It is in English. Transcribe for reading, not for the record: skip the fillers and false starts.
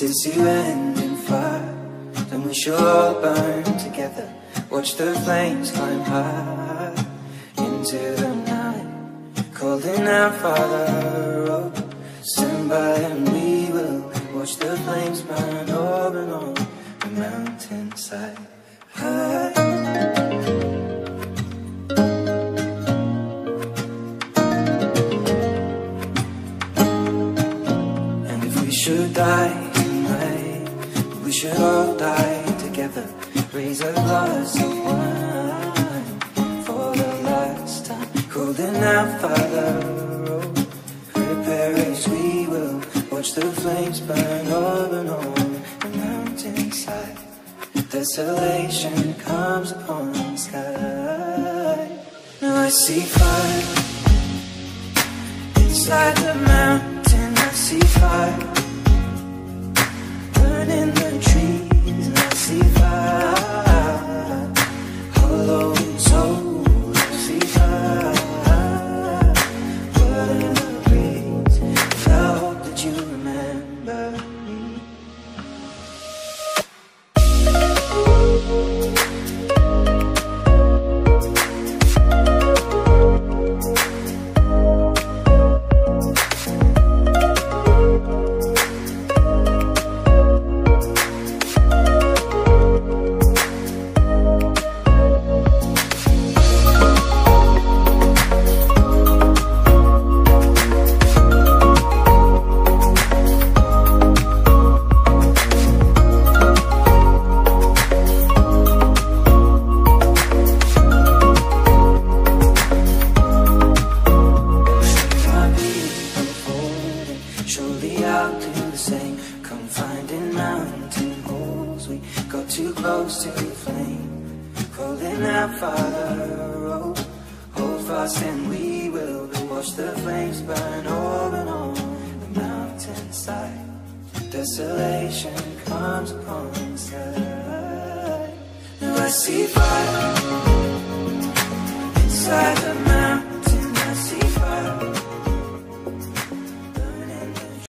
This is the end in fire, then we shall all burn together. Watch the flames climb high into the night, calling out, Father, oh, stand by and we will watch the flames burn over and on the mountainside. And if we should die tonight, we should all die together. Raise a glass of wine for the last time, calling out, Father, oh, prepare as we will watch the flames burn over and on the mountainside. Desolation comes upon the sky. Now I see fire inside the mountain. I see fire burning the trees, and I see fire hollow and soul. I see fire burning the breeze. I hope that you remember me. Surely I'll do the same. Confined in mountain holes, we got too close to the flame. Calling out, Father, oh, hold fast and we will watch the flames burn over and on the mountainside. Desolation comes upon the sky. Now I see fire